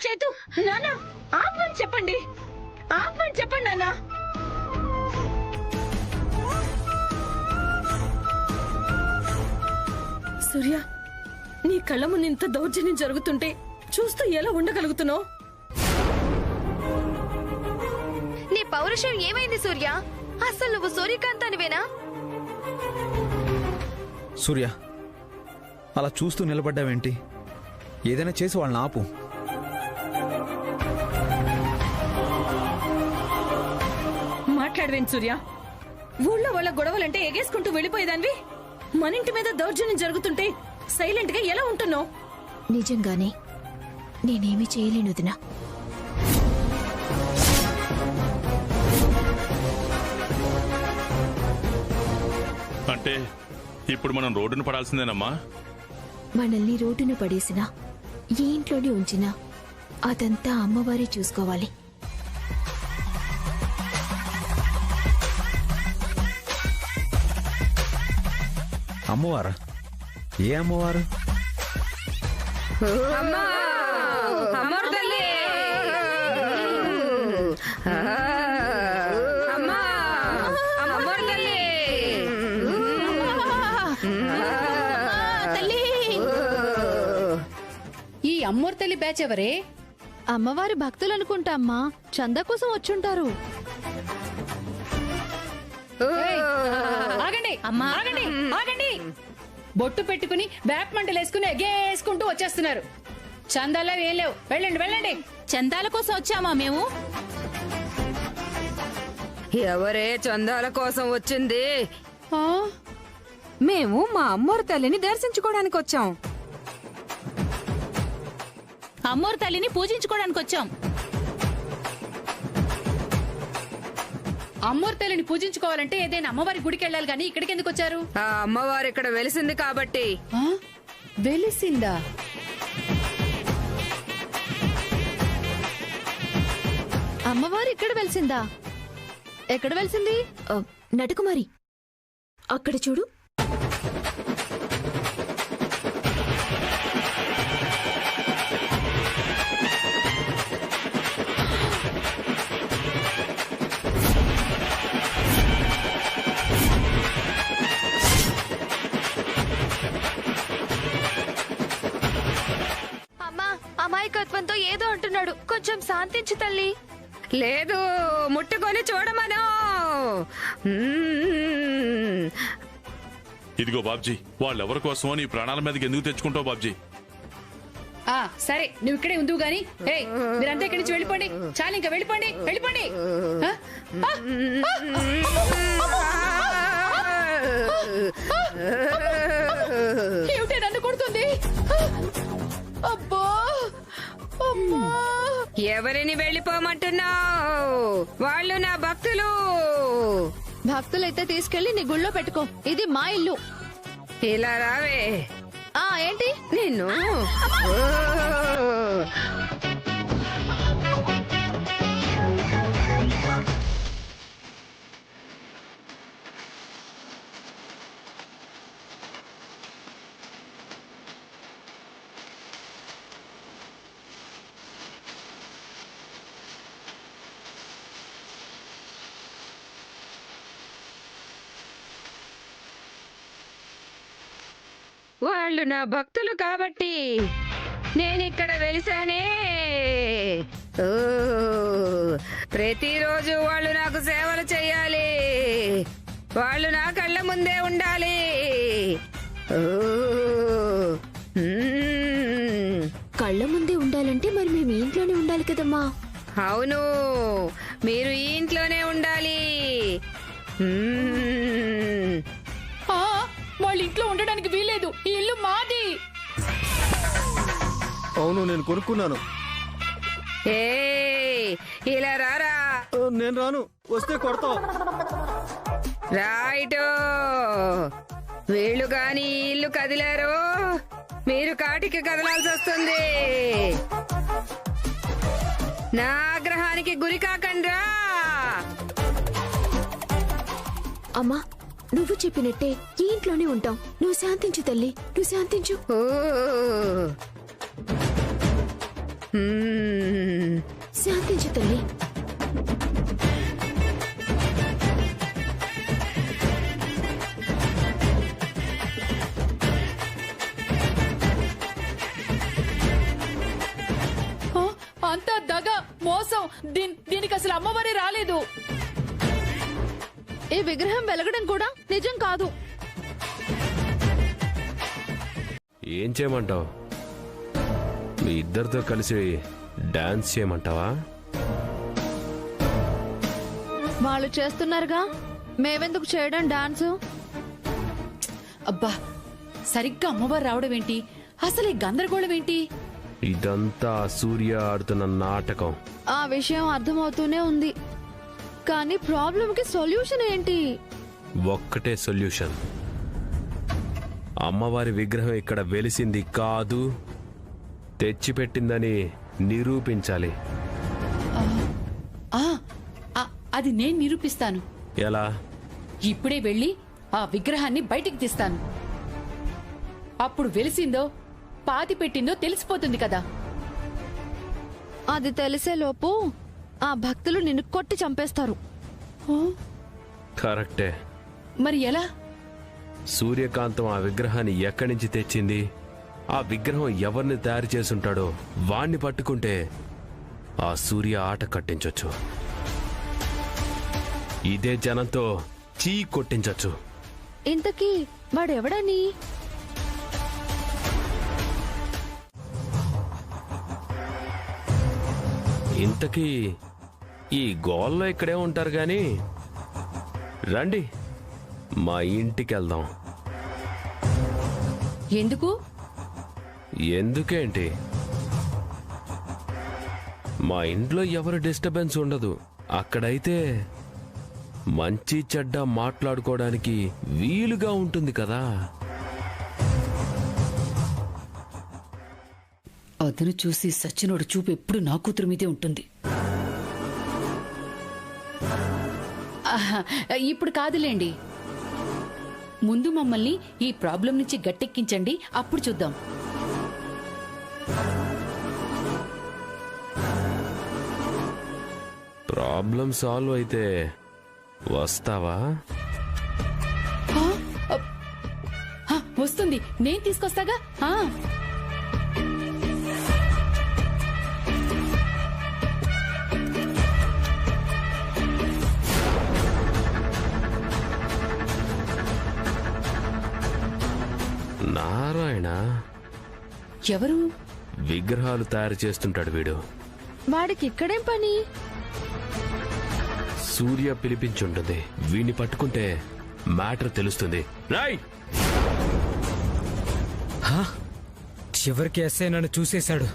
చేతు నాన్న ఆపమని చెప్పండి, ఆపమని చెప్పండి నాన్న. సూర్య, నీ కళ్ళ ముందు ఇంత దౌర్జన్యం జరుగుతుంటే చూస్తూ ఎలా ఉండగలుగుతున్నావు? నీ పౌరుషం ఏమైంది సూర్య? అసలు నువ్వు సూర్యకాంతానివేనా? సూర్య, అలా చూస్తూ నిలబడ్డావేంటి? ఏదైనా చేసి వాళ్ళని ఆపు. మాట్లాడవేంటి సూర్య? ఊళ్ళో వాళ్ళ గొడవలంటే ఎగేసుకుంటూ వెళ్ళిపోయేదాన్వి. మన ఇంటి మీద దౌర్జన్యం జరుగుతుంటే సైలెంట్ గా ఎలా ఉంటున్నావు? నిజంగానే నేనేమీ చేయలేను వదినా. అంటే ఇప్పుడు మనం రోడ్డును పడాల్సిందేనమ్మా? మనల్ని రోడ్డున పడేసినా ఈ ఇంట్లోనే ఉంచినా అదంతా అమ్మవారే చూసుకోవాలి. అమ్మవారా? ఏ అమ్మవారు? ఈ అమ్మోరు తల్లి బ్యాచ్ ఎవరే? అమ్మవారి భక్తులు అనుకుంటా అమ్మా, చందా కోసం వచ్చుంటారు. ఆగండి అమ్మా, ఆగండి ఆగండి. బొట్టు పెట్టుకుని వేప మంటలు వేసుకుని ఎగేసుకుంటూ వచ్చేస్తున్నారు. చందాలో ఏం లేవు, వెళ్ళండి వెళ్ళండి. చందాల కోసం వచ్చామా మేము? ఎవరే చందాల కోసం వచ్చింది? ఆ, మేము మా అమ్మోరు తల్లిని దర్శించుకోవడానికి వచ్చాం. అమ్మోరు తల్లిని పూజించుకోవడానికి వచ్చాం. అమ్మోరు తల్లిని పూజించుకోవాలంటే ఏదైనా అమ్మవారి గుడికి వెళ్ళాలి గాని ఇక్కడికి ఎందుకు వచ్చారు? ఆ అమ్మవారు ఇక్కడ వెలిసింది కాబట్టి. ఆ, వెలిసిందా? అమ్మవారు ఇక్కడ వెలిసిందా? ఎక్కడ వెలిసింది? నటకుమారి, అక్కడ చూడు. అమ్మా, అమాయకత్వంతో ఏదో అంటున్నాడు, కొంచెం శాంతించు తల్లి. లేదు, ముట్టుకొని చూడమను. ఇదిగో బాబ్జీ, వాళ్ళెవరి కోసమో నీ ప్రాణాల మీదకి ఎందుకు తెచ్చుకుంటావు బాబ్జీ? ఆ సరే, నువ్వు ఇక్కడే ఉందువు గాని. ఏయ్, మీరంతా ఇక్కడి నుంచి వెళ్ళిపోండి. చాలు, ఇంకా వెళ్ళిపోండి వెళ్ళిపోండి. ఆ, ఏమిటి నన్ను కొడుతుంది? అబ్బా అమ్మా. ఎవరిని వెళ్ళిపోమంటున్నావు? వాళ్ళు నా భక్తులు. భక్తులైతే తీసుకెళ్లి నీ గుళ్ళో పెట్టుకో, ఇది మా ఇల్లు. ఇలా రావే. ఏంటి? నిన్ను వాళ్ళు నా భక్తులు కాబట్టి నేనిక్కడ వెలిసానే. ఓ, ప్రతిరోజు వాళ్ళు నాకు సేవలు చెయ్యాలి. వాళ్ళు నా కళ్ళ ముందే ఉండాలి. ఓ, కళ్ళ ముందే ఉండాలంటే మరి మేము ఈ ఇంట్లోనే ఉండాలి కదమ్మా. అవును, మీరు ఈ ఇంట్లోనే ఉండాలి. ఆ, వాళ్ళ ఇంట్లో ఉండడానికి వీల్లేదు, ఈ ఇల్లు మాది. అవును, నేను కొనుక్కున్నాను. ఇలా రారా. నేను రాను, వస్తే కొడతావు. రైట్, వీళ్ళు గాని ఇల్లు కదిలారు, మీరు కాటికి కదలాల్సి వస్తుంది. నా ఆగ్రహానికి గురి కాకండ్రా. అమ్మా, నువ్వు చెప్పినట్టే ఈ ఇంట్లోనే ఉంటాం. నువ్వు శాంతించు తల్లి, నువ్వు శాంతించు. ఓ హ్మ్. శాంతించు తల్లి. ఆ, అంతా దగ మోసం. దీనికి అసలు అమ్మవారే రాలేదు. ఈ విగ్రహం వెలగడం కూడా నిజం కాదు. ఏం చేయమంటావు? మీ ఇద్దరితో కలిసి డాన్స్ చేయమంటావా? వాళ్ళు చేస్తున్నారుగా, మేవెందుకు చేయడం డాన్స్? అబ్బా, సరిగ్గా అమ్మవారు రావడం ఏంటి? అసలు ఈ గందరగోళం ఏంటి? ఇదంతా సూర్య ఆడుతున్న నాటకం. ఆ విషయం అర్థమవుతూనే ఉంది, కానీ ప్రాబ్లంకి సొల్యూషన్ ఏంటి? ఒక్కటే సొల్యూషన్. అమ్మవారి విగ్రహం ఇక్కడ వెలిసింది కాదు, తెచ్చిపెట్టిందని నిరూపించాలి. ఆ, ఆ, అది నేను నిరూపిస్తాను. ఎలా? ఇప్పుడే వెళ్ళి ఆ విగ్రహాన్ని బయటికి తీస్తాను. అప్పుడు వెలిసిందో పాతి పెట్టిందో తెలిసిపోతుంది కదా. అది తెలిసేలోపు ఆ భక్తులు నిన్ను కొట్టి చంపేస్తారు. కరెక్టే. మరి ఎలా? సూర్యకాంతం ఆ విగ్రహాన్ని ఎక్కడి నుంచి తెచ్చింది, ఆ విగ్రహం ఎవరిని తయారు చేసుంటాడో వాణ్ణి పట్టుకుంటే ఆ సూర్య ఆట కట్టించొచ్చు. ఇదే జనంతో చీ కొట్టించొచ్చు. ఇంతకీ వాడెవడని? ఇంతకీ ఈ గోల్లో ఇక్కడే ఉంటారు గాని రండి మా ఇంటికి వెళ్దాం. ఎందుకు? ఎందుకేంటి, మా ఇంట్లో ఎవరు డిస్టర్బెన్స్ ఉండదు. అక్కడైతే మంచి చెడ్డ మాట్లాడుకోవడానికి వీలుగా ఉంటుంది కదా. అతను చూసి సచ్చినోడు చూపు ఎప్పుడు నా కూతురు మీదే ఉంటుంది. ఆహా, ఇప్పుడు కాదులేండి. ముందు మమ్మల్ని ఈ ప్రాబ్లం నుంచి గట్టెక్కించండి, అప్పుడు చూద్దాం. ప్రాబ్లం సాల్వ్ అయితే వస్తావా? వస్తుంది, నేను తీసుకొస్తాగా. నారాయణ ఎవరు? విగ్రహాలు తయారు చేస్తుంటాడు వీడు. వాడికి ఇక్కడేం పని? సూర్య పిలిపించుంటుంది. వీడిని పట్టుకుంటే మ్యాటర్ తెలుస్తుంది. రాయ్! చివరికి ఎస్ఐ నన్ను చూసేశాడు.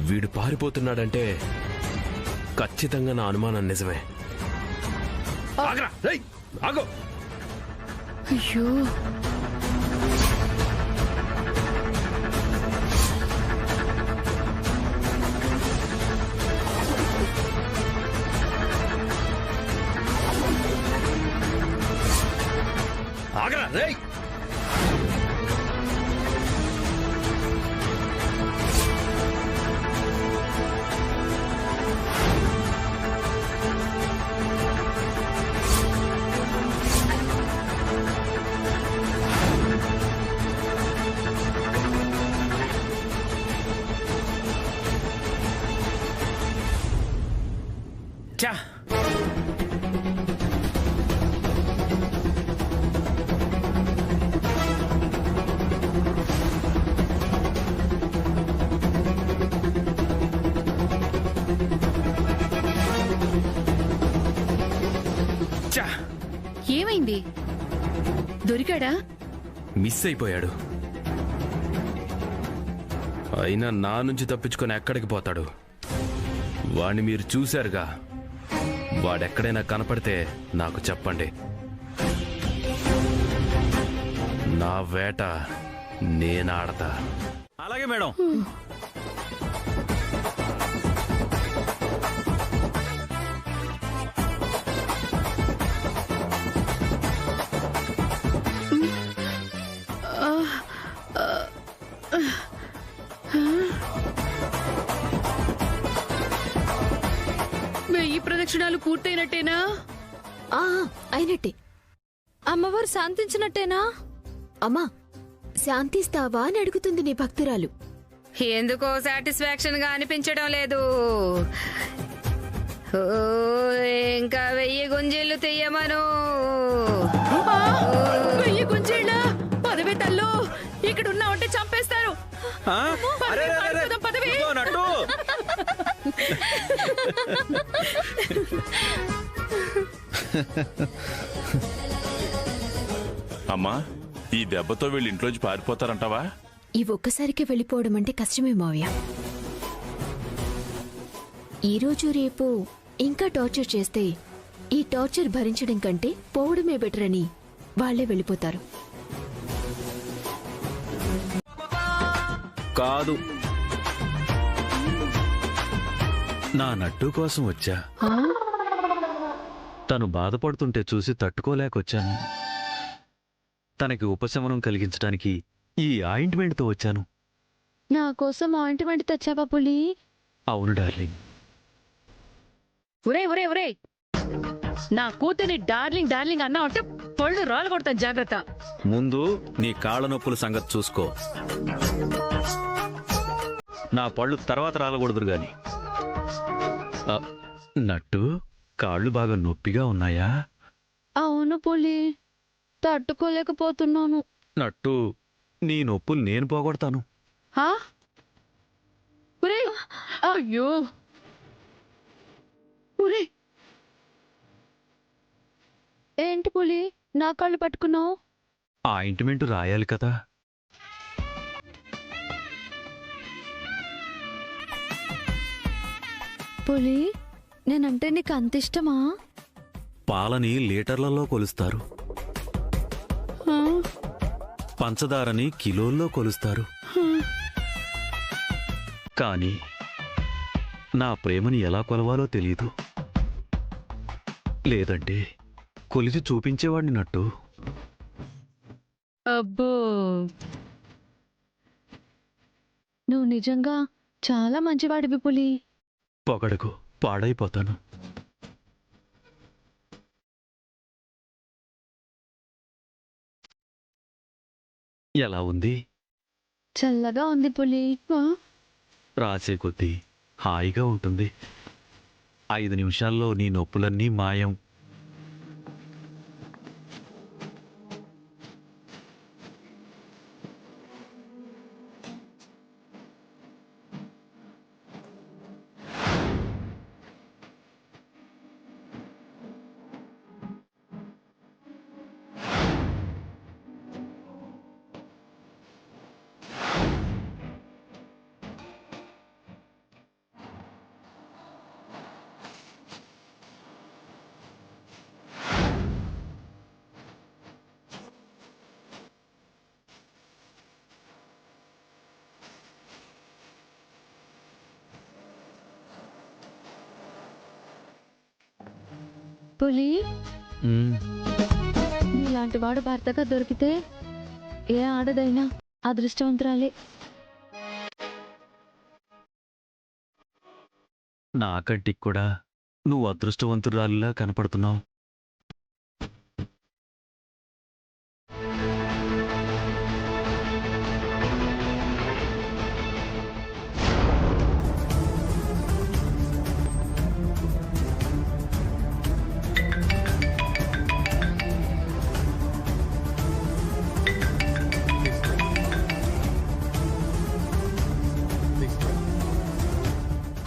వీడు పారిపోతున్నాడంటే ఖచ్చితంగా నా అనుమానం నిజమే. ఆగరా! రేయ్! ఆగు! అయ్యో, ఆగరా! రేయ్! చా చా ఏమైంది? దొరికాడా? మిస్ అయిపోయాడు. అయినా నా నుంచి తప్పించుకొని ఎక్కడికి పోతాడు? వాణ్ణి మీరు చూశారుగా. వాడెక్కడైనా కనపడితే నాకు చెప్పండి. నా వేట నేనాడతా. అలాగే మేడం. ప్రదక్షిణాలు పూర్తయినట్టేనా? ఆ అయినట్టే. అమ్మవారు శాంతించినట్టేనా? అమ్మా శాంతిస్తావా అని అడుగుతుంది నీ భక్తురాలు. ఎందుకో సాటిస్ఫాక్షన్ గా అనిపించడం లేదు. ఓ, ఇంకా 1000 గుంజీలు తీయమను. వెయ్యి గుంజేళ్ళ పదవే తల్లు, ఇక్కడ ఉన్నావంటే చంపేస్తారు. పదవే నట్టు అమ్మా, ఈ దెబ్బతో వీళ్ళు ఇంట్లోంచి పారిపోతారంటావా? ఈ ఒక్కసారికే వెళ్ళిపోవడం అంటే కష్టమే మావయ్య. ఈ రోజు రేపు ఇంకా టార్చర్ చేస్తే ఈ టార్చర్ భరించడం కంటే పోవడమే బెటర్ అని వాళ్లే వెళ్ళిపోతారు. కాదు, నా నట్టు కోసం వచ్చా. తను బాధపడుతుంటే చూసి తట్టుకోలేకొచ్చాను. తనకి ఉపశమనం కలిగించడానికి ఈ ఆయింట్మెంట్తో వచ్చాను. నా కోసం ఆయింట్మెంట్ తెచ్చావా పులి? అవును డార్లింగ్. ఒరే ఒరే ఒరే, నా కూతుర్ని డార్లింగ్ డార్లింగ్ అన్నా అంటే పళ్ళు రాలు కొడతాను, జాగ్రత్త. ముందు నీ కాళ్ళ నొప్పుల సంగతి చూసుకో. నా పళ్ళు తర్వాత రాలకూడదు గాని. నట్టు, కాళ్ళు బాగా నొప్పిగా ఉన్నాయా? అవును పులి, తట్టుకోలేకపోతున్నాను. నట్టు, నీ నొప్పులు నేను పోగొడతాను. ఒరే, అయ్యో ఒరే, ఏంటి పులి నా కాళ్ళు పట్టుకున్నావు? ఆయింట్మెంట్ రాయాలి కదా. పులి, నేనంటే నీకు అంత ఇష్టమా? పాలని లీటర్లలో కొలుస్తారు, పంచదారని కిలోల్లో కొలుస్తారు. కానీ నా ప్రేమని ఎలా కొలవాలో తెలీదు. లేదంటే కొలిచి చూపించేవాడిని నట్టు. అబ్బో, నువ్వు నిజంగా చాలా మంచివాడివి పులి. పొగడకు, పాడైపోతాను. ఎలా ఉంది? చల్లగా ఉంది పులి. రాసే కొద్దీ హాయిగా ఉంటుంది. 5 నిమిషాల్లో నీ నొప్పులన్నీ మాయం. పులి, మ్మ్. ఇలాంటి వాడు భర్తగా దొరికితే ఏ ఆడదైనా అదృష్టవంతురాలే. నా కంటికి కూడా నువ్వు అదృష్టవంతురాలిలా కనపడుతున్నావు.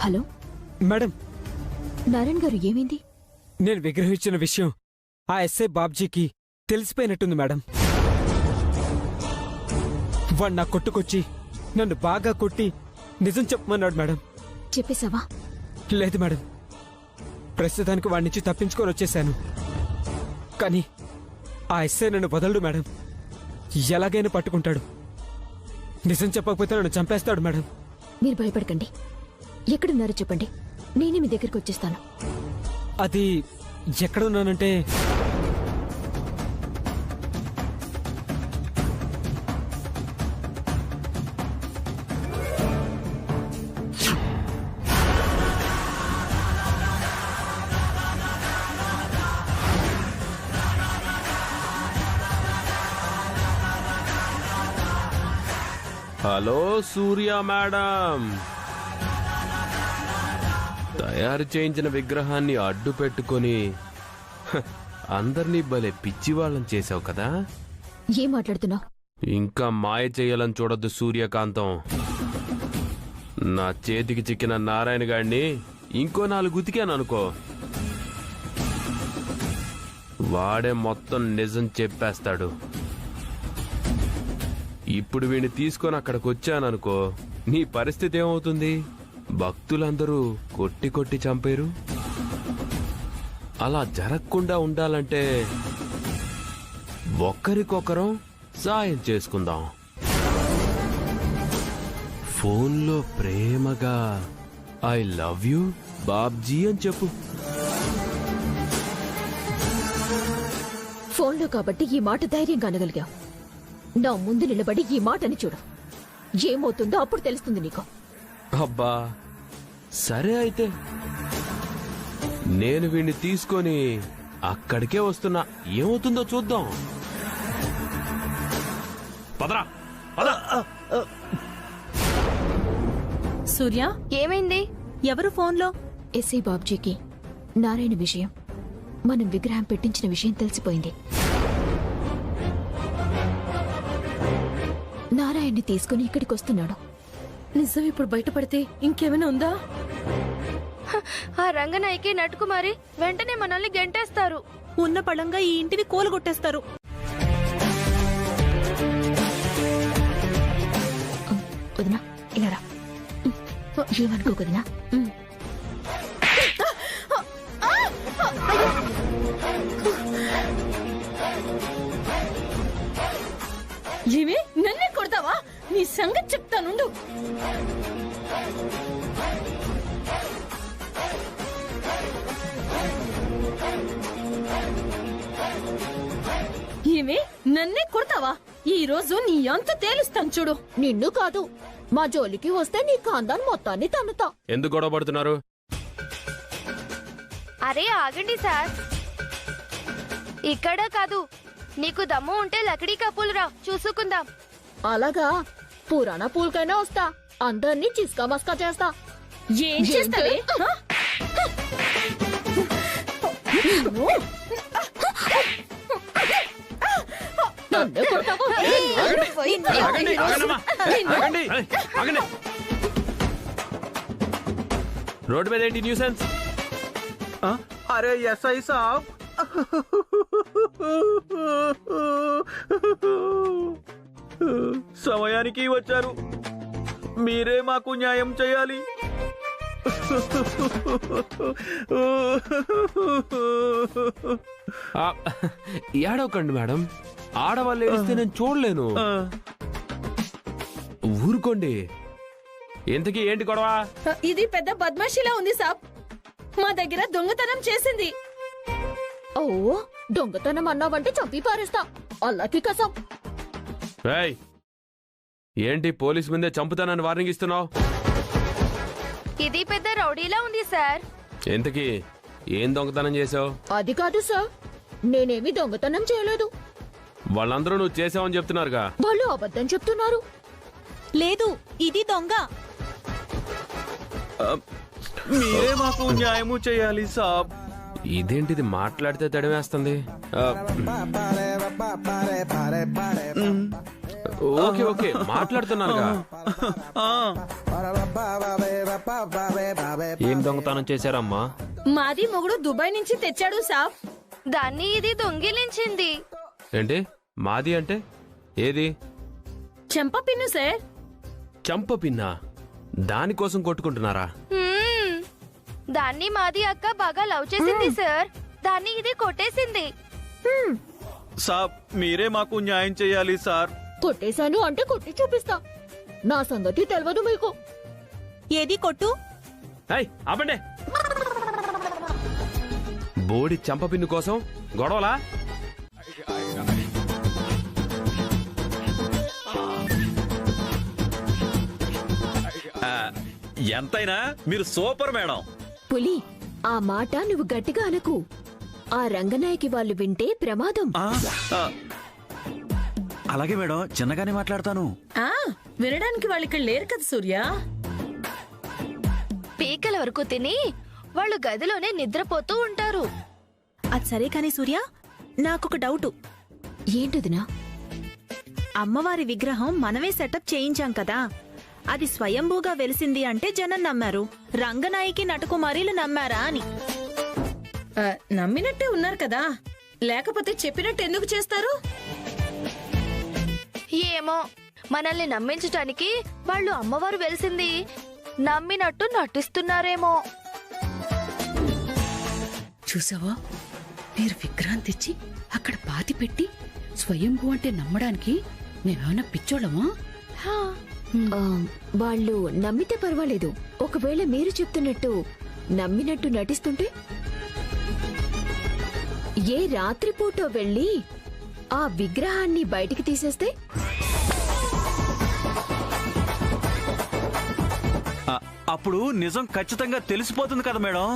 హలో మేడం, నారాయణ గారు, ఏమైంది? నేను విగ్రహం ఇచ్చిన విషయం ఆ ఎస్ఐ బాబ్జీకి తెలిసిపోయినట్టుంది మేడం. వాడు నా కొట్టుకొచ్చి నన్ను బాగా కొట్టి నిజం చెప్పమన్నాడు మేడం. చెప్పేశావా? లేదు మేడం, ప్రస్తుతానికి వాడి నుంచి తప్పించుకొని వచ్చేశాను. కానీ ఆ ఎస్ఐ నన్ను వదలడు మేడం. ఎలాగైనా పట్టుకుంటాడు. నిజం చెప్పకపోతే నన్ను చంపేస్తాడు మేడం. మీరు భయపడకండి. ఎక్కడున్నారో చెప్పండి, నేనే మీ దగ్గరికి వచ్చేస్తాను. అది ఎక్కడున్నానంటే హలో సూర్య మేడం, తయారు చేయించిన విగ్రహాన్ని అడ్డు పెట్టుకొని అందరినీ భలే పిచ్చివాళ్ళని చేసావు కదా. ఏం మాట్లాడుతున్నావు? ఇంకా మాయ చేయాలని చూడొద్దు సూర్యకాంతం. నా చేతికి చిక్కిన నారాయణ గాడిని ఇంకో 4 ఉతికాను అనుకో, వాడే మొత్తం నిజం చెప్పేస్తాడు. ఇప్పుడు వీడిని తీసుకొని అక్కడికి వచ్చాననుకో, నీ పరిస్థితి ఏమవుతుంది? భక్తులందరూ కొట్టి కొట్టి చంపారు. అలా జరగకుండా ఉండాలంటే ఒక్కరికొకరం సాయం చేసుకుందాం. ఫోన్లో ప్రేమగా ఐ లవ్ యూ బాబ్జీ అని చెప్పు. ఫోన్లో కాబట్టి ఈ మాట ధైర్యంగా అనగలిగావు. నా ముందు నిలబడి ఈ మాటని చూడు. ఏమవుతుందో అప్పుడు తెలుస్తుంది నీకు. అబ్బా సరే అయితే, నేను వీణ్ణి తీసుకొని అక్కడికే వస్తున్నా. ఏమవుతుందో చూద్దాం. పదరా పద. సూర్య, ఏమైంది? ఎవరు ఫోన్లో? ఎస్ఐ బాబ్జీకి నారాయణ విషయం, మనం విగ్రహం పెట్టించిన విషయం తెలిసిపోయింది. నారాయణ్ని తీసుకుని ఇక్కడికి వస్తున్నాడు. నిజం ఇప్పుడు బయటపడితే ఇంకేమైనా ఉందా? ఆ రంగనాయకి నటుకుమారి వెంటనే మనల్ని గెంటేస్తారు. ఉన్న పళంగా ఈ ఇంటిని కూలగొట్టేస్తారు. వదినా ఇలా రా. ఏమనుకో వదినా. ఏమి నన్నే కొడతావా? నీ సంగతి చెప్తానుండు. ఏమి నన్నే కొడతావా? ఈ రోజు నీ అంత తేలుస్తాను చూడు. నిన్ను కాదు, మా జోలికి వస్తే నీ కాందాన్ని మొత్తాన్ని తన్నుతా. ఎందుకు గొడవ పడుతున్నారు? అరే ఆగండి సార్, ఇక్కడ కాదు. నీకు దమ్ము ఉంటే లకడీ కప్పులు రా, చూసుకుందాం. అలాగా, పురాణ పూలకైనా వస్తా. అందరినీ చిస్కా మస్కా చేస్తా. ఏం చేస్తావే? నన్నే కొడతావా? రోడ్డు మీద ఏంటి న్యూసెన్స్? అరే ఎస్ఐ సాబ్, సమయానికి వచ్చారు. మీరే మాకు న్యాయం చేయాలి. ఏడవకండి మేడం, ఆడవాళ్ళు ఏడిస్తే నేను చూడలేను. ఊరుకోండి. ఇంతకీ ఏంటి గొడవ? ఇది పెద్ద బద్మాషిలా ఉంది సాబ్. మా దగ్గర దొంగతనం చేసింది. ఓ, దొంగతనం అన్నావంటే చంపి పారేస్తా. అల్లాకి కసం. ఏయ్, ఏంటి పోలీస్ ముందే చంపుతానని వార్నింగ్ ఇస్తున్నావు? ఇది పెద్ద రౌడీలా ఉంది సార్. ఇంతకీ ఏం దొంగతనం చేసావు? అది కాదు సార్, నేనేమి దొంగతనం చేయలేదు. వాళ్ళందరూ నువ్వు చేసావని చెప్తున్నారుగా. వాళ్ళు అబద్ధం చెప్తున్నారు. లేదు, ఇది దొంగ. మీరే మాకు న్యాయము చేయాలి సాబ్. ఇదేంటిది మాట్లాడితే తడివేస్తుంది. Okay okay, మాట్లాడుతున్నానుగా. ఏం దొంగతనం చేశారమ్మా? మాది మొగుడు దుబాయ్ నుంచి తెచ్చాడు సాబ్. దాన్ని ఇది దొంగిలించింది. ఏంటి మాది అంటే? ఏది? చెంప పిన్ను సార్. చంప పిన్నా? దానికోసం కొట్టుకుంటున్నారా? దాన్ని మాది అక్క బాగా లవ్ చేసింది సార్. దాన్ని ఇది కొట్టేసింది. సాబ్, మీరే మాకు న్యాయం చేయాలి సార్. కొట్టేశాను అంటే కొట్టి చూపిస్తా. నా సంగతి తెలియదు మీకు. ఏది కొట్టు? ఆపండి. బోడి చంపపిన్ను కోసం గొడవలా? ఎంతైనా మీరు సూపర్ మేడం. పులి, ఆ మాట నువ్వు గట్టిగా అనకు. ఆ రంగనాయకి వాళ్ళు వింటే ప్రమాదం. అలాగే మేడం, చిన్నగానే మాట్లాడతాను. ఆ వినడానికి వాళ్ళు ఇక్కడ లేరు కదా సూర్య. పీకల వరకు తిని వాళ్ళు గదిలోనే నిద్రపోతూ ఉంటారు. అది సరే కాని సూర్య, నాకొక డౌటు. ఏంటదినా? అమ్మవారి విగ్రహం మనమే సెటప్ చేయించాం కదా, అది స్వయంభూగా వెలిసింది అంటే జనం నమ్మారు. రంగనాయకి నటకుమారీలు నమ్మారా అని. నమ్మినట్టే ఉన్నారు కదా, లేకపోతే చెప్పినట్టు ఎందుకు చేస్తారు? ఏమో, మనల్ని నమ్మించటానికి వాళ్ళు అమ్మవారు వెలిసింది నమ్మినట్టు నటిస్తున్నారేమో. చూసావా, మీరు విగ్రహం తెచ్చి అక్కడ పాతి పెట్టి స్వయంభూ అంటే నమ్మడానికి మేమేమన్నా పిచ్చోళ్ళమా? వాళ్ళు నమ్మితే పర్వాలేదు, ఒకవేళ మీరు చెప్తున్నట్టు నమ్మినట్టు నటిస్తుంటే? ఏ రాత్రిపూట వెళ్ళి ఆ విగ్రహాన్ని బయటికి తీసేస్తే? అప్పుడు నిజం ఖచ్చితంగా తెలిసిపోతుంది కదా మేడం.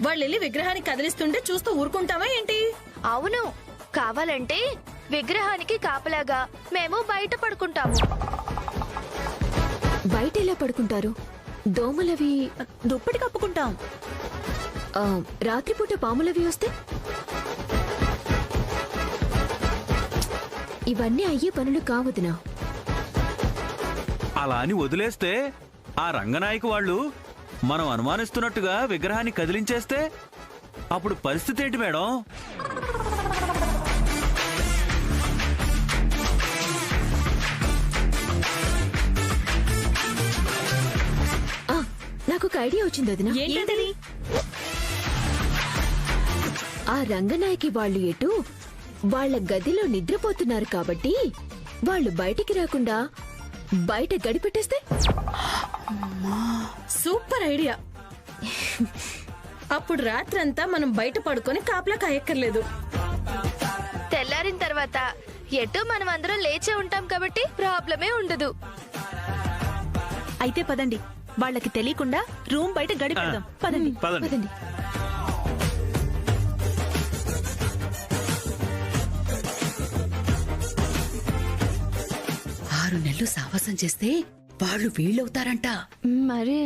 వాళ్ళు వెళ్ళి విగ్రహాన్ని కదిలిస్తుంటే చూస్తూ ఊరుకుంటావా ఏంటి? అవును, కావాలంటే విగ్రహానికి కాపలాగా మేము బయట పడుకుంటాము. బయట ఎలా పడుకుంటారు? దోమలవి దుప్పటి కప్పుకుంటాం. రాత్రిపూట పాములవి వస్తే? ఇవన్నీ అయ్యే పనులు కావదునా. అలా అని వదిలేస్తే ఆ రంగనాయకు వాళ్ళు మనం అనుమానిస్తున్నట్టుగా విగ్రహాన్ని కదిలించేస్తే అప్పుడు పరిస్థితి ఏంటి మేడం? నాకు ఒక ఐడియా వచ్చింది వదినా. ఏంటది? ఆ రంగనాయకి వాళ్ళు ఎటు వాళ్ళ గదిలో నిద్రపోతున్నారు కాబట్టి వాళ్ళు బయటికి రాకుండా బయట గడిపెట్టేస్తే? Super idea. అప్పుడు రాత్రంతా మనం బయట పడుకొని కాపలా కాయక్కర్లేదు. తెల్లారిన తర్వాత ఎటు మనం అందరం లేచే ఉంటాం కాబట్టి ప్రాబ్లమే ఉండదు. అయితే పదండి, వాళ్ళకి తెలియకుండా రూమ్ బయట గడిపెడదాం. పదండి పదండి. 6 నెలలు సావాసం చేస్తే వాళ్ళు వీళ్ళవుతారంట. మరే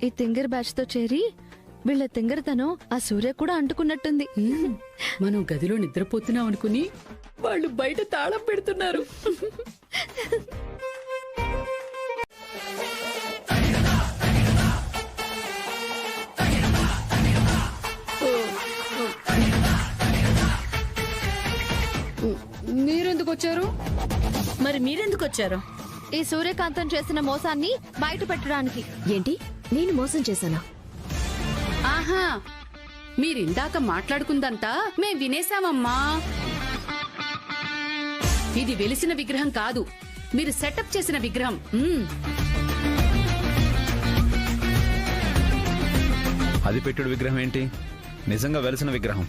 ఈ తింగర్ బ్యాచ్ తో చేరి వీళ్ళ తింగరతనం ఆ సూర్య కూడా అంటుకున్నట్టుంది. మనం గదిలో నిద్రపోతున్నాం అనుకుని వాళ్ళు బయట తాళం పెడుతున్నారు. మీరెందుకు వచ్చారు? మరి మీరెందుకు వచ్చారు? ఈ సూర్యకాంతం చేసిన మోసాన్ని బయట పెట్టడానికి. ఏంటి, నేను మోసం చేశానా? ఆహా, మీరిందాక మాట్లాడుకుందంతా మేం వినేశామమ్మా. ఇది వెలిసిన విగ్రహం కాదు, మీరు సెటప్ చేసిన విగ్రహం. అది పెట్టుడు విగ్రహం ఏంటి? నిజంగా వెలిసిన విగ్రహం.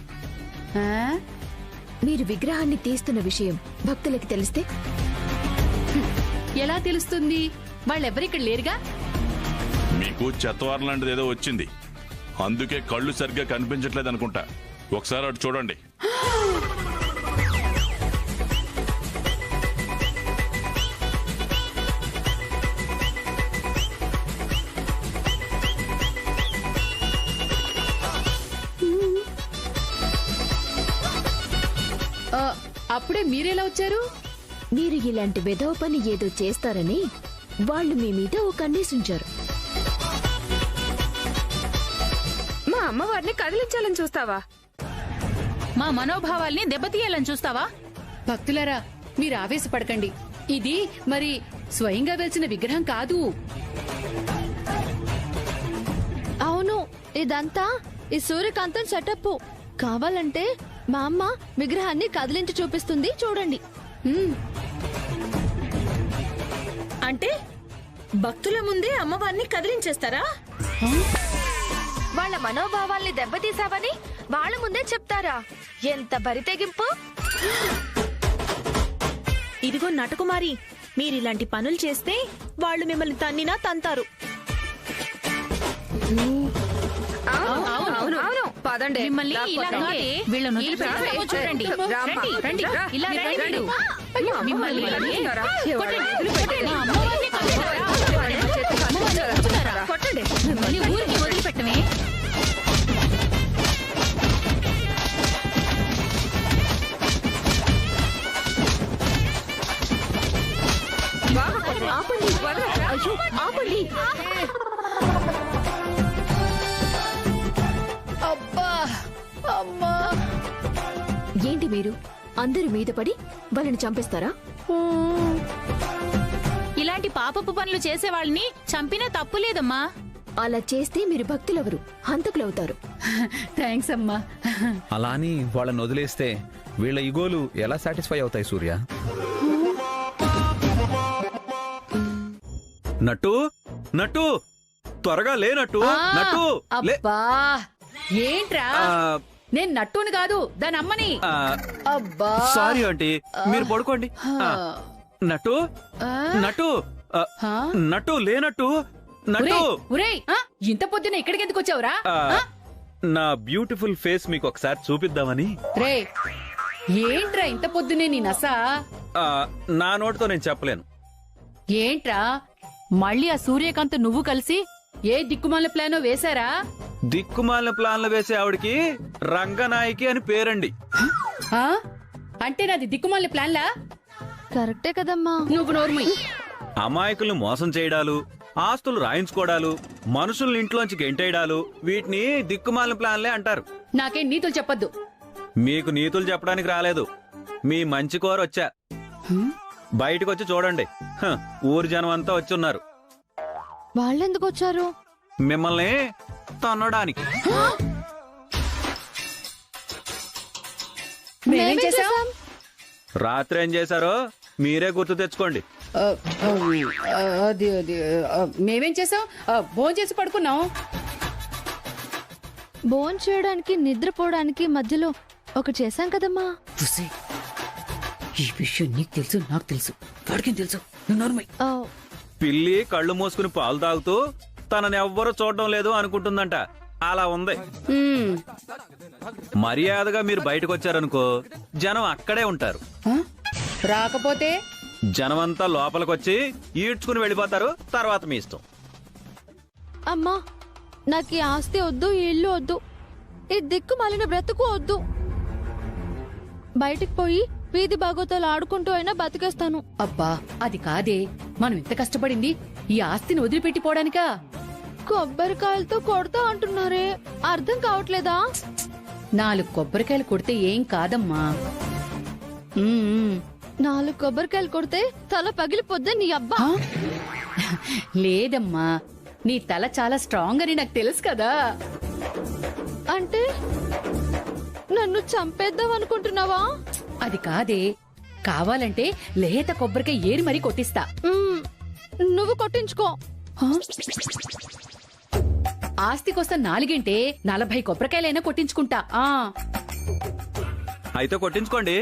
మీరు విగ్రహాన్ని తీస్తున్న విషయం భక్తులకి తెలిస్తే? ఎలా తెలుస్తుంది? వాళ్ళెవరిక్కడ లేరుగా. మీకు చెత్తవారం లాంటిది ఏదో వచ్చింది, అందుకే కళ్ళు సరిగ్గా కనిపించట్లేదు అనుకుంటా. ఒకసారి అటు చూడండి. అప్పుడే మీరెలా వచ్చారు? మీరు ఇలాంటి వెధవ పని ఏదో చేస్తారని వాళ్ళు మీ మీద ఓ కన్నేసుంచారు. మా అమ్మవారిని కదిలించాలని చూస్తావా? మా మనోభావాల్ని దెబ్బతీయాలని చూస్తావా? భక్తులారా, మీరు ఆవేశపడకండి. ఇది మరి స్వయంగా వెలిసిన విగ్రహం కాదు. అవును, ఇదంతా ఈ సూర్యకాంతం సెటప్. కావాలంటే మా అమ్మ విగ్రహాన్ని కదిలించి చూపిస్తుంది, చూడండి. అంటే భక్తుల ముందే అమ్మవారిని కదిలించేస్తారా? వాళ్ళ మనోభావాల్ని దెబ్బతీసావని వాళ్ళ ముందే చెప్తారా? ఎంత బరితెగింపు! ఇదిగో నటకుమారి, మీరిలాంటి పనులు చేస్తే వాళ్ళు మిమ్మల్ని తన్నినా తంతారు. అవును, పదండి. మిమ్మల్ని రా, ఇలా కొట్టండి. కాదే, వీళ్ళని వదిలిపెడతామో చూడండి. రామ్మా. రండి, ఇలా రండి మీరు. మిమ్మల్ని రా. కొట్టండి, వదిలిపెట్టండి. మా అమ్మవారిని కొట్టండి. అమ్మవారిని కొట్టున్నారా? కొట్టండి. మిమ్మల్ని ఊరికి వదిలిపెట్టమే. ఆపండి అయ్యో ఆపండి. అబ్బా అమ్మా ఏంటి మీరు అందరి మీద పడి వాళ్ళని చంపేస్తారా? ఇలాంటి పాపపు పనులు చేసే వాళ్ళని చంపినా తప్పు లేదమ్మా. అలా చేస్తే మీరు భక్తులెవరు హంతకులవుతారు. థ్యాంక్స్ అమ్మా. అలా అని వాళ్ళని వదిలేస్తే వీళ్ళ ఇగోలు ఎలా సాటిస్ఫై అవుతాయి సూర్య? నట్టు నట్టు త్వరగా లేనట్టు నట్టు లే. అబ్బా ఏంట్రా? నేను నట్టుని కాదు దాని అమ్మని. అబ్బా సారీ ఆంటీ, మీరు పడుకోండి. నట్టు నట్టు నట్టు లేనట్టు నట్టు. ఉరేయ్ ఇంత పొద్దున ఇక్కడికి ఎందుకు వచ్చావురా? నా బ్యూటిఫుల్ ఫేస్ మీకు ఒకసారి చూపిద్దామని. రే ఏంట్రా ఇంత పొద్దునే నీ నసా? నా నోటితో నేను చెప్పలేను. ఏంట్రా మళ్ళీ ఆ సూర్యకాంత్ నువ్వు కలిసి ఏ దిక్కుమాల ప్లానో వేశారా? దిక్కుమాలిన ప్లాన్లు వేసే ఆవిడకి రంగనాయకి అని పేరండి. అంటే నాది దిక్కుమాల ప్లాన్లా? కరెక్టే కదమ్మా. నువ్వు నోర్మి. అమాయకుల్ని మోసం చేయడాలు, ఆస్తులు రాయించుకోవడాలు, మనుషుల్ని ఇంట్లోంచి గెంటేయడాలు, వీటిని దిక్కుమాలిన ప్లాన్లే అంటారు. నాకేం నీతులు చెప్పొద్దు. మీకు నీతులు చెప్పడానికి రాలేదు, మీ మంచి కోర వచ్చా. బయటకు వచ్చి చూడండి, ఊరి జనం అంతా వచ్చి ఉన్నారు. వాళ్ళెందుకు వచ్చారు? మిమ్మల్ని తన్నడానికి. మేమేం చేశాం? రాత్రి ఏం చేశారో మీరే గుర్తు తెచ్చుకోండి. అది అది మేమేం చేసాం? భోజనం చేసి పడుకున్నాం. భోజనం చేయడానికి నిద్రపోవడానికి మధ్యలో ఒకటి చేశాం కదమ్మా. ఈ విషయం నీకు తెలుసు, నాకు తెలుసు, వాడికేం తెలుసు? నువ్వు నోర్మై. పిల్లి కళ్ళు మూసుకుని పాలు తాగుతూ తనని ఎవ్వరూ చూడడం లేదు అనుకుంటుందంట. అలా ఉంది. మర్యాదగా మీరు బయటకు వచ్చారనుకో జనం అక్కడే ఉంటారు. రాకపోతే జనమంతా లోపలికొచ్చి ఈడ్చుకుని వెళ్ళిపోతారు. తర్వాత మీ ఇష్టం. అమ్మా నాకు ఈ ఆస్తి వద్దు, ఈ ఇల్లు వద్దు, ఈ దిక్కు మాలిన బ్రతుకు వద్దు. బయటికి పోయి వీధి బాగోతాలు ఆడుకుంటూ అయినా బతికేస్తాను. అబ్బా అది కాదే, మనం ఎంత కష్టపడింది ఈ ఆస్తిని వదిలిపెట్టిపోవడానికా? కొబ్బరికాయలతో కొడతా అంటున్నారే, అర్థం కావట్లేదా? 4 కొబ్బరికాయలు కొడితే ఏం కాదమ్మా. 4 కొబ్బరికాయలు కొడితే తల పగిలిపోద్దే నీ అబ్బా. లేదమ్మా, నీ తల చాలా స్ట్రాంగ్ అని నాకు తెలుసు కదా. అంటే నన్ను చంపేద్దాం అనుకుంటున్నావా? అది కాదే, కావాలంటే లేత కొబ్బరికాయ ఏరి మరీ కొట్టిస్తా. నువ్వు కొట్టించుకో. ఆస్తి కోసం 4 40 కొబ్బరికాయలైనా కొట్టించుకుంటా. అయితే కొట్టించుకోండి.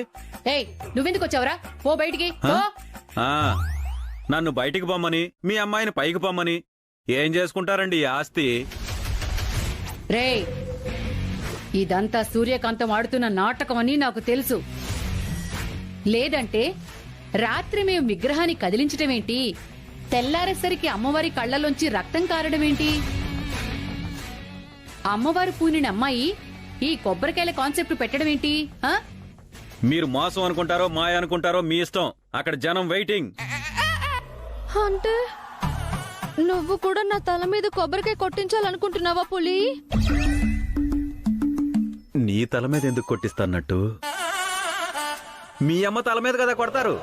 ఏయ్ నువ్వెందుకు వచ్చావురా? పో బయటికి పో. నన్ను బయటికి పొమ్మని, మీ అమ్మాయిని పైకి పొమ్మని ఏం చేసుకుంటారండి ఈ ఆస్తి? రే ఇదంతా సూర్యకాంతం ఆడుతున్న నాటకం అని నాకు తెలుసు. లేదంటే రాత్రి మేము విగ్రహాన్ని కదిలించటమేంటి, తెల్లారేసరికి అమ్మవారి కళ్ళలోంచి రక్తం కారడమేంటి? అమ్మవారు పూనిన అమ్మాయి ఈ కొబ్బరికాయల కాన్సెప్ట్ పెట్టడమేంటి? మీరు మోసం అనుకుంటారో మాయ అనుకుంటారో మీ ఇష్టం. అక్కడ జనం వెయిటింగ్. అంటే నువ్వు కూడా నా తల మీద కొబ్బరికాయ కొట్టించాలనుకుంటున్నావా పులి? నీ తల మీద ఎందుకు కొట్టిస్తానట్టు? మీ అమ్మ తల మీద కదా కొడతారు.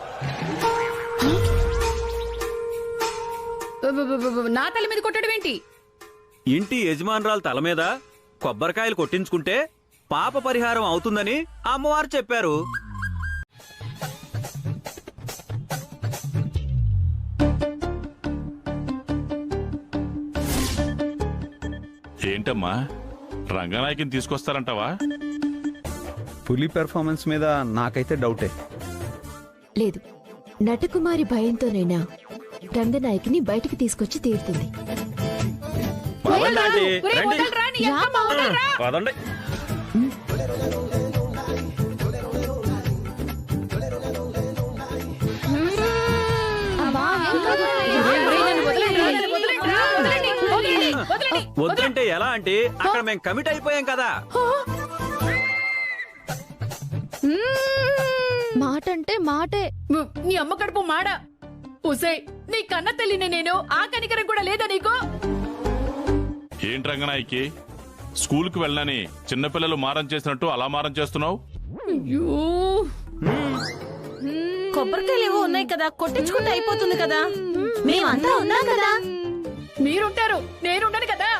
నా తల మీద కొట్టడం ఏంటి? ఇంటి యజమానురాలు తల మీద కొబ్బరికాయలు కొట్టించుకుంటే పాప పరిహారం అవుతుందని అమ్మవారు చెప్పారు. ఏంటమ్మా, రంగనాయకిని తీసుకొస్తారంటావా? పులి పెర్ఫార్మెన్స్ మీద నాకైతే డౌటే. లేదు, నటకుమారి భయంతోనైనా రంగనాయకిని బయటికి తీసుకొచ్చి తీరుతుంది. పదండి. వద్దంటే ఎలా అంటే అక్కడ మేము కమిట్ అయిపోయాం కదా. మాట అంటే మాటే. నీ అమ్మ కడుపు మాడా. ఉసే నీ కన్న తల్లిని నేను, ఆ కనికరం కూడా లేదా నీకు? ఏంటి రంగనాయకి, స్కూల్కి వెళ్ళనని చిన్నపిల్లలు మారం చేసినట్టు అలా మారం చేస్తున్నావు? కొబ్బరికాయలు ఏవో ఉన్నాయి కదా, కొట్టించుకుంటే అయిపోతుంది కదా. మేమంతా ఉన్నాం కదా. మీరుంటారు, నేనుండను కదా.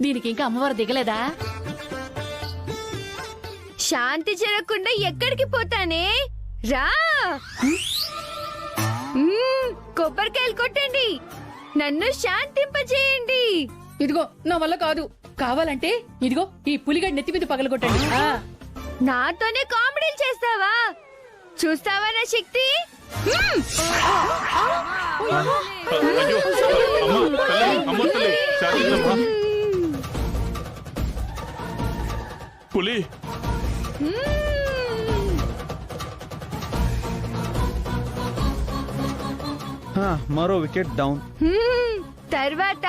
దీనికి ఇంకా అమ్మవారు దిగలేదా? శాంతి జరగకుండా ఎక్కడికి పోతానే? రా, కొబ్బరికాయలు కొట్టండి, నన్ను శాంతింపజేయండి. ఇదిగో నా వల్ల కాదు. కావాలంటే ఇదిగో ఈ పులిగడ్డ నెత్తి మీద పగలగొట్టండి. నాతోనే కామెడీలు చేస్తావా? చూస్తావా నా శక్తి? పులి మరో వికెట్ డౌన్. తర్వాత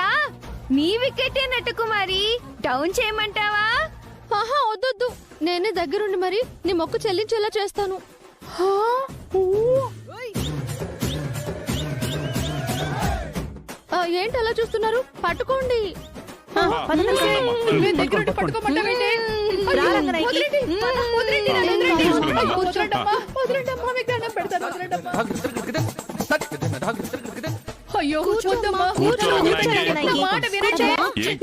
నీ వికెటే నటకుమారి, డౌన్ చేయమంటావా? ఆహా, వద్దొద్దు. నేనే దగ్గరుండి మరి నీ మొక్కు చెల్లించేలా చేస్తాను. ఏంటి అలా చూస్తున్నారు? పట్టుకోండి. దగ్గరుండి పట్టుకోమంటావేంటి? రా రంగనాయకి. అయ్యో కూర్చో రంగనాయకి. మాట వినండి.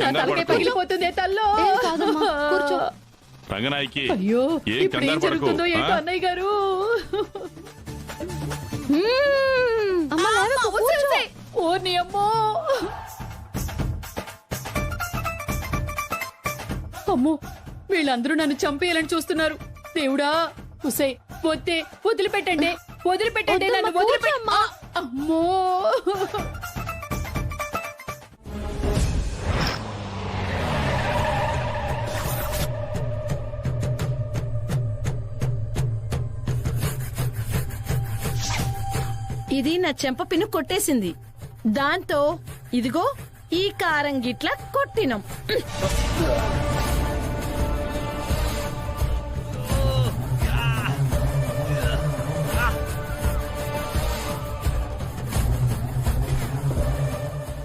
నా తలకాయ పగిలిపోతుంది తల్లో. కూర్చో. రంగనాయకి, అయ్యో ఏం ఇప్పుడు ఏం కంగారు పడకు. జరుగుతుందో ఏంటో అన్నయ్య గారు. ఓ నీ అమ్మో. అమ్మో, వీళ్ళందరూ నన్ను చంపేయాలని చూస్తున్నారు. దేవుడా, ఉసై వద్దే, వదిలిపెట్టండి, వదిలిపెట్టండి, నన్ను వదిలిపెట్టమ్మా. అమ్మో, ఇది నా చెంప పిన్ను కొట్టేసింది. దాంతో ఇదిగో ఈ కారం గిట్ల కొట్టినం.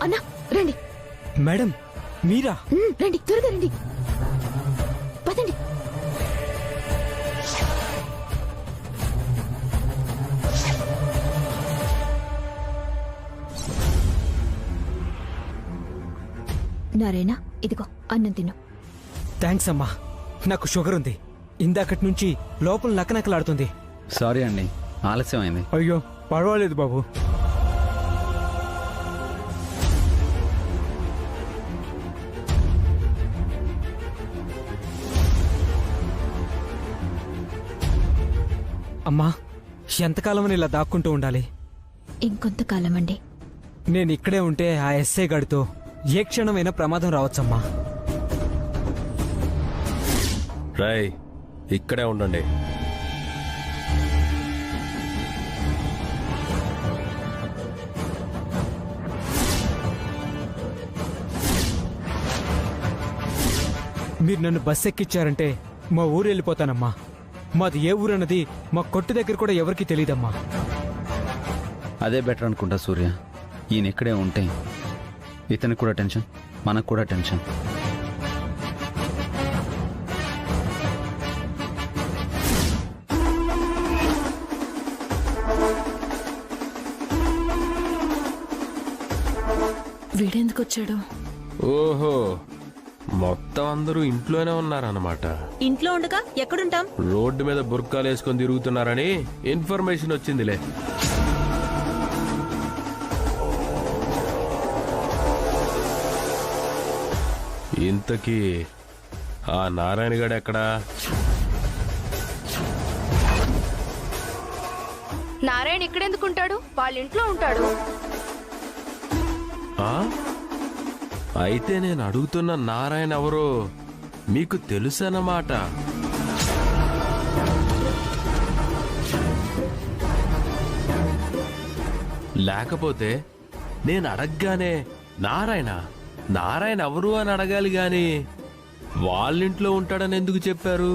అన్నా రండి. మేడం మీరా? రండి, త్వరగా రండి, పదండి. నారాయణ, ఇదిగో అన్నం తిను. థ్యాంక్స్ అమ్మా. నాకు షుగర్ ఉంది. ఇందాకటి నుంచి లోపల నకనకలాడుతుంది. సారీ అండి, ఆలస్యం అయింది. అయ్యో పర్వాలేదు బాబు. అమ్మా, ఎంతకాలం ఇలా దాక్కుంటూ ఉండాలి? ఇంకొంతకాలం అండి. నేను ఇక్కడే ఉంటే ఆ ఎస్ఐ గాడితో ఏ క్షణమైనా ప్రమాదం రావచ్చమ్మా. రాయ్, ఇక్కడే ఉండండి. మీరు నన్ను బస్ ఎక్కిచ్చారంటే మా ఊరు వెళ్ళిపోతానమ్మా. మాది ఏ ఊరన్నది మా కొట్టు దగ్గర కూడా ఎవరికీ తెలియదమ్మా. అదే బెటర్ అనుకుంటా సూర్య. ఈయన ఇక్కడే ఉంటే ఇతనికి కూడా టెన్షన్, మనకు కూడా టెన్షన్. వీడెందుకు వచ్చాడు? ఓహో, మొత్తం అందరూ ఇంట్లోనే ఉన్నారన్నమాట. ఇంట్లో ఉండగా ఎక్కడుంటాం? రోడ్డు మీద బుర్కాలు వేసుకొని తిరుగుతున్నారని ఇన్ఫర్మేషన్ వచ్చిందిలే. ఇంతకీ ఆ నారాయణ గాడు ఎక్కడా? నారాయణ ఇక్కడెందుకుంటాడు? వాళ్ళ ఇంట్లో ఉంటాడు. ఆ? అయితే నేను అడుగుతున్న నారాయణ ఎవరో మీకు తెలుసన్నమాట. లేకపోతే నేను అడగగానే నారాయణ నారాయణ ఎవరు అని అడగాలి గాని వాళ్ళింట్లో ఉంటాడని ఎందుకు చెప్పారు?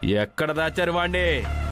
ఎక్కడ దాచారు వాణ్ణి?